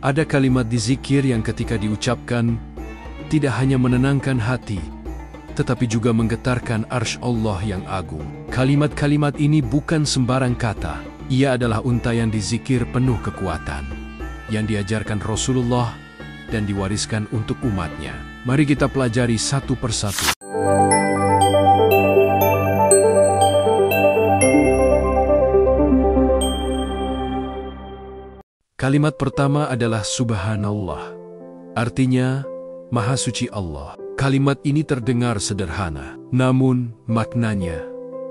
Ada kalimat di zikir yang ketika diucapkan, tidak hanya menenangkan hati, tetapi juga menggetarkan arsy Allah yang agung. Kalimat-kalimat ini bukan sembarang kata. Ia adalah untayan di zikir penuh kekuatan, yang diajarkan Rasulullah dan diwariskan untuk umatnya. Mari kita pelajari satu persatu. Kalimat pertama adalah Subhanallah. Artinya, Maha Suci Allah. Kalimat ini terdengar sederhana, namun maknanya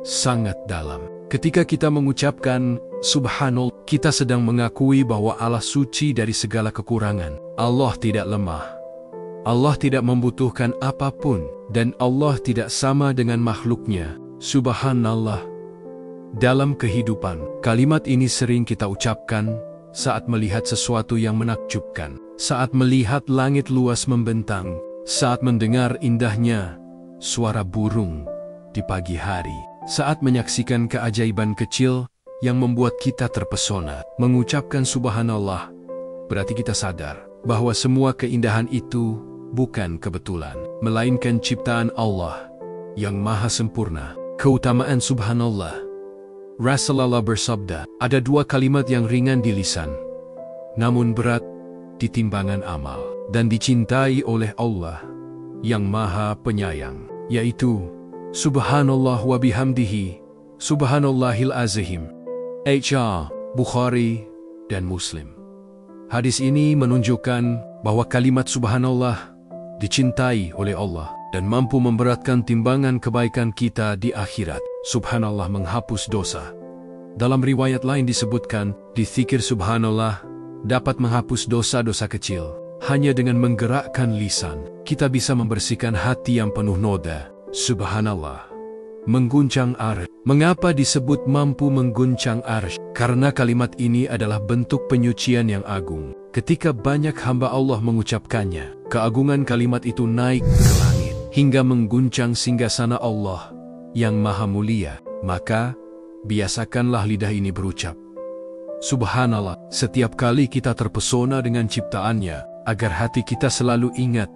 sangat dalam. Ketika kita mengucapkan Subhanallah, kita sedang mengakui bahwa Allah suci dari segala kekurangan. Allah tidak lemah. Allah tidak membutuhkan apapun, dan Allah tidak sama dengan makhluknya. Subhanallah. Dalam kehidupan, kalimat ini sering kita ucapkan saat melihat sesuatu yang menakjubkan, saat melihat langit luas membentang, saat mendengar indahnya suara burung di pagi hari, saat menyaksikan keajaiban kecil yang membuat kita terpesona. Mengucapkan Subhanallah berarti kita sadar bahwa semua keindahan itu bukan kebetulan, melainkan ciptaan Allah yang maha sempurna. Keutamaan Subhanallah. Rasulullah bersabda, ada dua kalimat yang ringan di lisan, namun berat di timbangan amal, dan dicintai oleh Allah yang maha penyayang, yaitu Subhanallah wa bihamdihi, Subhanallahil azim. Bukhari dan Muslim. Hadis ini menunjukkan bahwa kalimat Subhanallah dicintai oleh Allah dan mampu memberatkan timbangan kebaikan kita di akhirat. Subhanallah menghapus dosa. Dalam riwayat lain disebutkan, di zikir Subhanallah dapat menghapus dosa-dosa kecil. Hanya dengan menggerakkan lisan, kita bisa membersihkan hati yang penuh noda. Subhanallah mengguncang arsy. Mengapa disebut mampu mengguncang arsy? Karena kalimat ini adalah bentuk penyucian yang agung. Ketika banyak hamba Allah mengucapkannya, keagungan kalimat itu naik ke langit hingga mengguncang singgasana Allah yang maha mulia. Maka biasakanlah lidah ini berucap Subhanallah setiap kali kita terpesona dengan ciptaannya, agar hati kita selalu ingat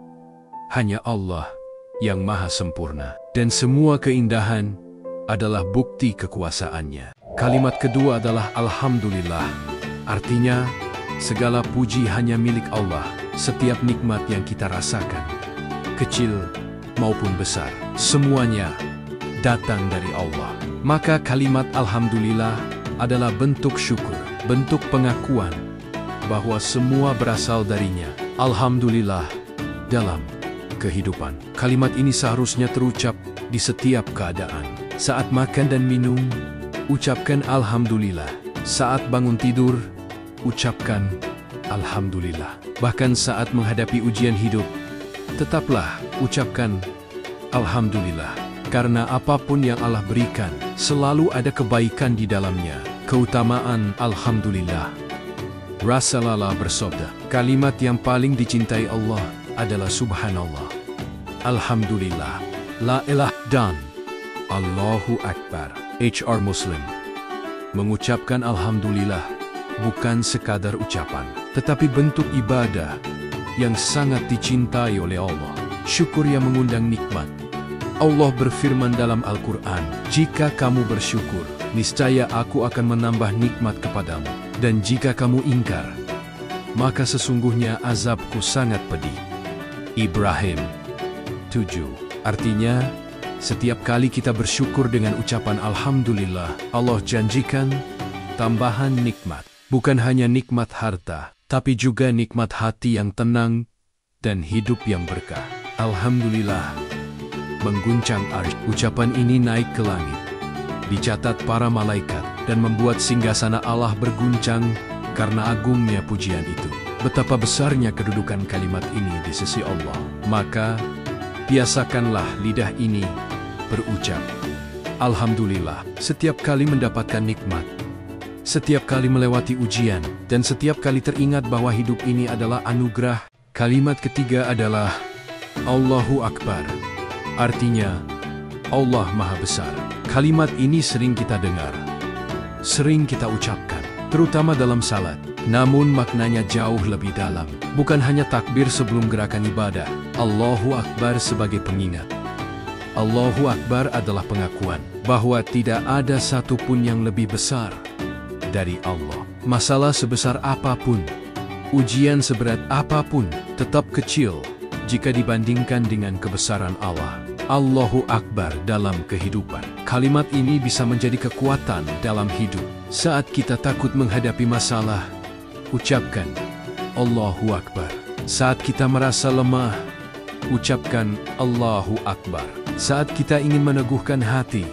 hanya Allah yang maha sempurna, dan semua keindahan adalah bukti kekuasaannya. Kalimat kedua adalah Alhamdulillah. Artinya, segala puji hanya milik Allah. Setiap nikmat yang kita rasakan, kecil maupun besar, semuanya datang dari Allah. Maka kalimat Alhamdulillah adalah bentuk syukur, bentuk pengakuan bahwa semua berasal darinya. Alhamdulillah dalam kehidupan. Kalimat ini seharusnya terucap di setiap keadaan. Saat makan dan minum, ucapkan Alhamdulillah. Saat bangun tidur, ucapkan Alhamdulillah. Bahkan saat menghadapi ujian hidup, tetaplah ucapkan Alhamdulillah. Karena apapun yang Allah berikan, selalu ada kebaikan di dalamnya. Keutamaan Alhamdulillah. Rasulullah bersabda, kalimat yang paling dicintai Allah adalah Subhanallah, Alhamdulillah, La ilaha dan Allahu Akbar. Muslim. Mengucapkan Alhamdulillah bukan sekadar ucapan, tetapi bentuk ibadah yang sangat dicintai oleh Allah. Syukur yang mengundang nikmat. Allah berfirman dalam Al-Quran, jika kamu bersyukur, niscaya aku akan menambah nikmat kepadamu. Dan jika kamu ingkar, maka sesungguhnya azabku sangat pedih. Ibrahim 7. Artinya, setiap kali kita bersyukur dengan ucapan Alhamdulillah, Allah janjikan tambahan nikmat. Bukan hanya nikmat harta, tapi juga nikmat hati yang tenang dan hidup yang berkah. Alhamdulillah mengguncang arsy. Ucapan ini naik ke langit, dicatat para malaikat, dan membuat singgasana Allah berguncang karena agungnya pujian itu. Betapa besarnya kedudukan kalimat ini di sisi Allah. Maka, biasakanlah lidah ini berucap Alhamdulillah setiap kali mendapatkan nikmat, setiap kali melewati ujian, dan setiap kali teringat bahwa hidup ini adalah anugerah. Kalimat ketiga adalah Allahu Akbar. Artinya, Allah Maha Besar. Kalimat ini sering kita dengar, sering kita ucapkan, terutama dalam salat. namun maknanya jauh lebih dalam. Bukan hanya takbir sebelum gerakan ibadah, Allahu Akbar sebagai pengingat. Allahu Akbar adalah pengakuan bahwa tidak ada satupun yang lebih besar dari Allah. Masalah sebesar apapun, ujian seberat apapun, tetap kecil jika dibandingkan dengan kebesaran Allah. Allahu Akbar dalam kehidupan. Kalimat ini bisa menjadi kekuatan dalam hidup. Saat kita takut menghadapi masalah, ucapkan Allahu Akbar. Saat kita merasa lemah, ucapkan Allahu Akbar. Saat kita ingin meneguhkan hati,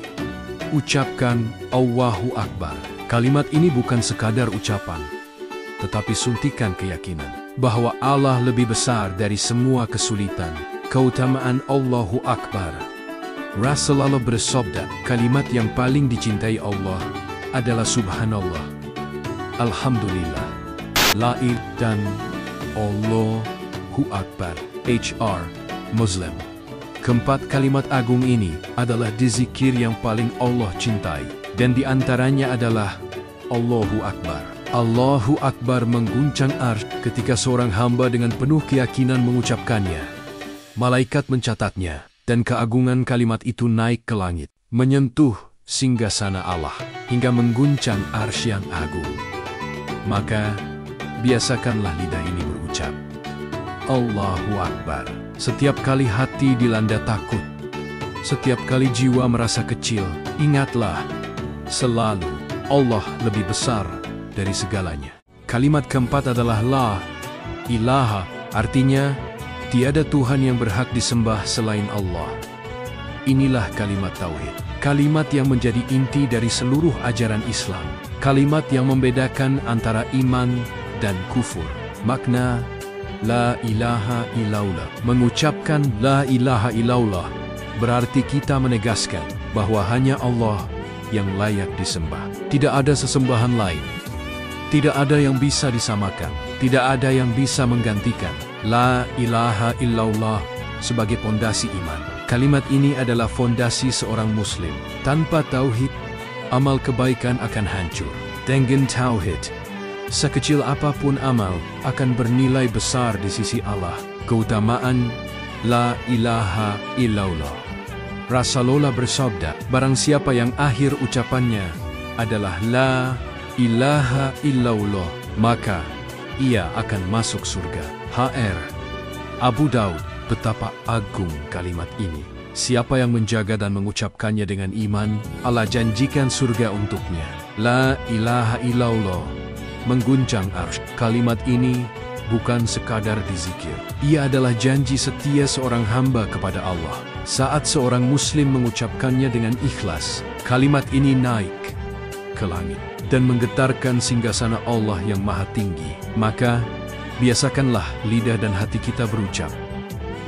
ucapkan Allahu Akbar. Kalimat ini bukan sekadar ucapan, tetapi suntikan keyakinan bahwa Allah lebih besar dari semua kesulitan. Keutamaan Allahu Akbar. Rasulullah bersabda, kalimat yang paling dicintai Allah adalah Subhanallah, Alhamdulillah, La ilaha dan Allahu Akbar. HR Muslim. Keempat kalimat agung ini adalah zikir yang paling Allah cintai, dan di antaranya adalah Allahu Akbar. Allahu Akbar mengguncang arsy ketika seorang hamba dengan penuh keyakinan mengucapkannya. Malaikat mencatatnya, dan keagungan kalimat itu naik ke langit, menyentuh singgasana Allah, hingga mengguncang arsy yang agung. Maka, biasakanlah lidah ini berucap, Allahu Akbar. Setiap kali hati dilanda takut, setiap kali jiwa merasa kecil, ingatlah, selalu Allah lebih besar dari segalanya. Kalimat keempat adalah La ilaha, artinya tiada Tuhan yang berhak disembah selain Allah. Inilah kalimat tauhid. Kalimat yang menjadi inti dari seluruh ajaran Islam. Kalimat yang membedakan antara iman dan kufur. Makna La ilaha illallah. Mengucapkan La ilaha illallah berarti kita menegaskan bahwa hanya Allah yang layak disembah. Tidak ada sesembahan lain. Tidak ada yang bisa disamakan. Tidak ada yang bisa menggantikan La ilaha illallah sebagai pondasi iman. Kalimat ini adalah fondasi seorang muslim. Tanpa tauhid, amal kebaikan akan hancur. Dengan tauhid, sekecil apapun amal akan bernilai besar di sisi Allah. Keutamaan La ilaha illallah. Rasulullah bersabda, barang siapa yang akhir ucapannya adalah La ilaha illallah, maka ia akan masuk surga. HR Abu Daud. Betapa agung kalimat ini. Siapa yang menjaga dan mengucapkannya dengan iman, Allah janjikan surga untuknya. La ilaha illallah mengguncang arsy. Kalimat ini bukan sekadar dizikir. Ia adalah janji setia seorang hamba kepada Allah. Saat seorang muslim mengucapkannya dengan ikhlas, kalimat ini naik ke langit dan menggetarkan singgasana Allah yang maha tinggi. Maka, biasakanlah lidah dan hati kita berucap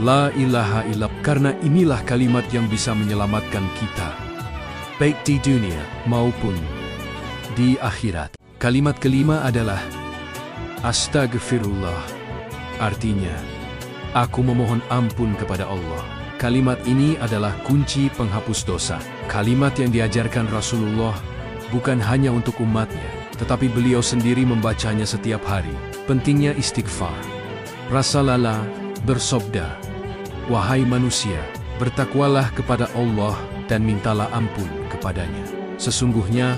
La ilaha illallah, karena inilah kalimat yang bisa menyelamatkan kita, baik di dunia maupun di akhirat. Kalimat kelima adalah Astagfirullah, artinya, aku memohon ampun kepada Allah. Kalimat ini adalah kunci penghapus dosa. Kalimat yang diajarkan Rasulullah bukan hanya untuk umatnya, tetapi beliau sendiri membacanya setiap hari. Pentingnya istighfar. Rasulullah bersabda, wahai manusia, bertakwalah kepada Allah dan mintalah ampun kepadanya. Sesungguhnya,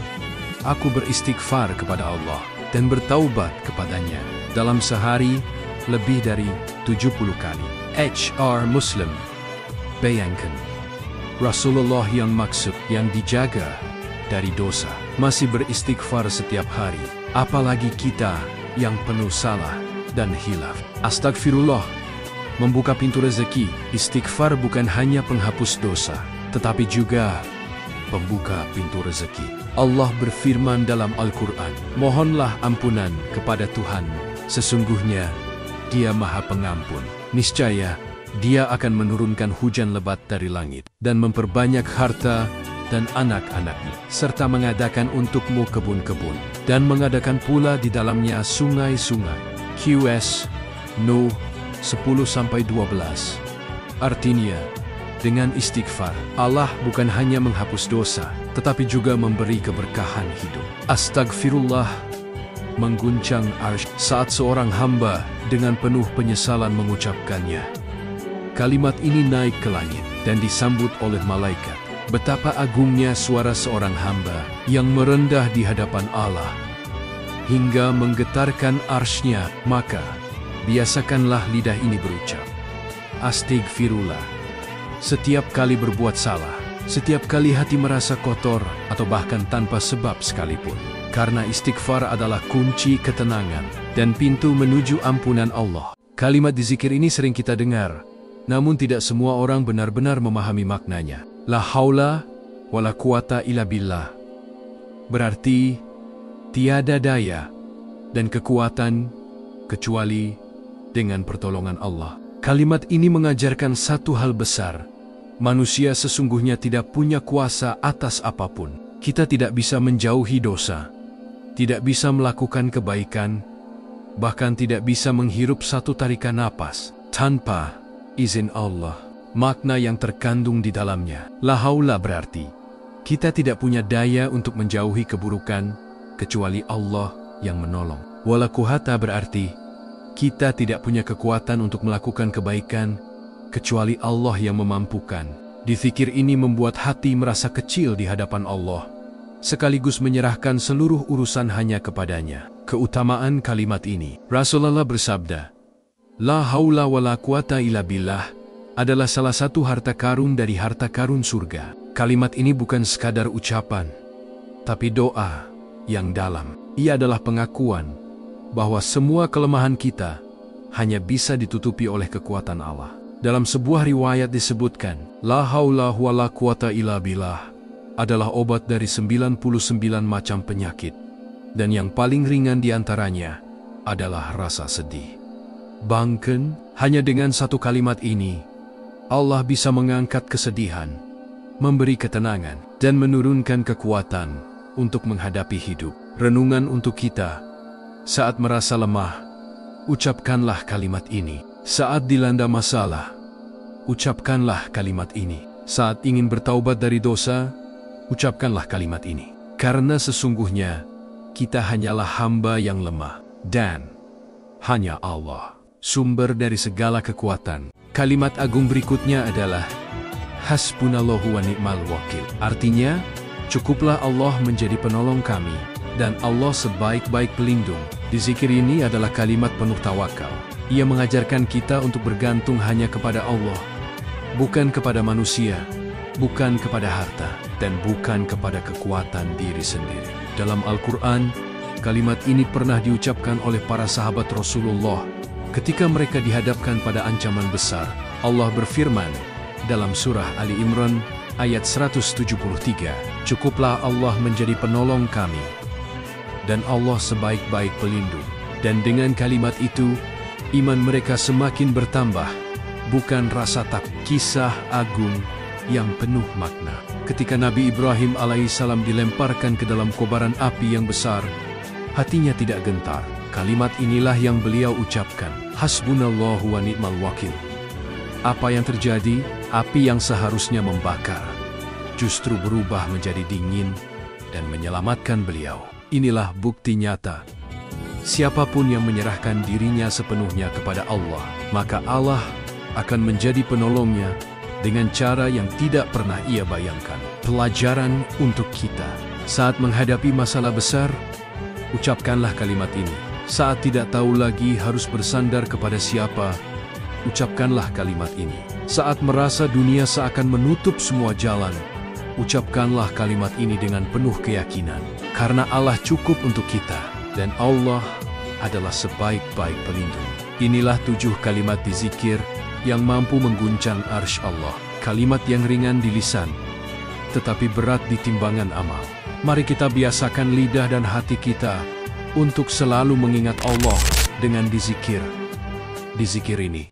aku beristighfar kepada Allah dan bertaubat kepadanya dalam sehari lebih dari 70 kali. HR Muslim. Bayangkan, Rasulullah yang maksud yang dijaga dari dosa masih beristighfar setiap hari. Apalagi kita yang penuh salah dan hilaf. Astagfirullah membuka pintu rezeki. Istighfar bukan hanya penghapus dosa, tetapi juga pembuka pintu rezeki. Allah berfirman dalam Al-Quran, mohonlah ampunan kepada Tuhan, sesungguhnya Dia Maha Pengampun. Niscaya Dia akan menurunkan hujan lebat dari langit dan memperbanyak harta dan anak-anaknya, serta mengadakan untukmu kebun-kebun, dan mengadakan pula di dalamnya sungai-sungai. QS Nuh 10-12. Artinya, dengan istighfar, Allah bukan hanya menghapus dosa, tetapi juga memberi keberkahan hidup. Astagfirullah mengguncang arsy saat seorang hamba dengan penuh penyesalan mengucapkannya. Kalimat ini naik ke langit dan disambut oleh malaikat. Betapa agungnya suara seorang hamba yang merendah di hadapan Allah hingga menggetarkan arsy-Nya. Maka biasakanlah lidah ini berucap, Astaghfirullah. Setiap kali berbuat salah, setiap kali hati merasa kotor atau bahkan tanpa sebab sekalipun. Karena istighfar adalah kunci ketenangan dan pintu menuju ampunan Allah. Kalimat di zikir ini sering kita dengar, namun tidak semua orang benar-benar memahami maknanya. La haula wala quwata illa billah berarti tiada daya dan kekuatan kecuali dengan pertolongan Allah. Kalimat ini mengajarkan satu hal besar. Manusia sesungguhnya tidak punya kuasa atas apapun. Kita tidak bisa menjauhi dosa, tidak bisa melakukan kebaikan, bahkan tidak bisa menghirup satu tarikan napas tanpa izin Allah. Makna yang terkandung di dalamnya. La haula berarti kita tidak punya daya untuk menjauhi keburukan kecuali Allah yang menolong. Wala quwata berarti kita tidak punya kekuatan untuk melakukan kebaikan kecuali Allah yang memampukan. Di zikir ini membuat hati merasa kecil di hadapan Allah, sekaligus menyerahkan seluruh urusan hanya kepadanya. Keutamaan kalimat ini, Rasulullah bersabda, La haula wala quwata illa billah adalah salah satu harta karun dari harta karun surga. Kalimat ini bukan sekadar ucapan, tapi doa yang dalam. Ia adalah pengakuan bahwa semua kelemahan kita hanya bisa ditutupi oleh kekuatan Allah. Dalam sebuah riwayat disebutkan, La haula wala quwata illa billah adalah obat dari 99 macam penyakit, dan yang paling ringan di antaranya adalah rasa sedih. Bahkan, hanya dengan satu kalimat ini, Allah bisa mengangkat kesedihan, memberi ketenangan, dan menurunkan kekuatan untuk menghadapi hidup. Renungan untuk kita, saat merasa lemah, ucapkanlah kalimat ini. Saat dilanda masalah, ucapkanlah kalimat ini. Saat ingin bertaubat dari dosa, ucapkanlah kalimat ini. Karena sesungguhnya, kita hanyalah hamba yang lemah, dan hanya Allah sumber dari segala kekuatan. Kalimat agung berikutnya adalah Hasbunallahu wa ni'mal wakil. Artinya, cukuplah Allah menjadi penolong kami, dan Allah sebaik-baik pelindung. Di zikir ini adalah kalimat penuh tawakal. Ia mengajarkan kita untuk bergantung hanya kepada Allah, bukan kepada manusia, bukan kepada harta, dan bukan kepada kekuatan diri sendiri. Dalam Al-Quran, kalimat ini pernah diucapkan oleh para sahabat Rasulullah ketika mereka dihadapkan pada ancaman besar. Allah berfirman dalam surah Ali Imran ayat 173, Cukuplah Allah menjadi penolong kami, dan Allah sebaik-baik pelindung. Dan dengan kalimat itu, iman mereka semakin bertambah, bukan rasa takut. Kisah agung yang penuh makna. Ketika Nabi Ibrahim alaihissalam dilemparkan ke dalam kobaran api yang besar, hatinya tidak gentar. Kalimat inilah yang beliau ucapkan, Hasbunallahu wa ni'mal wakil. Apa yang terjadi? Api yang seharusnya membakar justru berubah menjadi dingin dan menyelamatkan beliau. Inilah bukti nyata. Siapapun yang menyerahkan dirinya sepenuhnya kepada Allah, maka Allah akan menjadi penolongnya dengan cara yang tidak pernah ia bayangkan. Pelajaran untuk kita. Saat menghadapi masalah besar, ucapkanlah kalimat ini. Saat tidak tahu lagi harus bersandar kepada siapa, ucapkanlah kalimat ini. Saat merasa dunia seakan menutup semua jalan, ucapkanlah kalimat ini dengan penuh keyakinan. Karena Allah cukup untuk kita, dan Allah adalah sebaik-baik pelindung. Inilah 7 kalimat di zikir yang mampu mengguncang arsy Allah. Kalimat yang ringan di lisan, tetapi berat di timbangan amal. Mari kita biasakan lidah dan hati kita untuk selalu mengingat Allah dengan dizikir ini.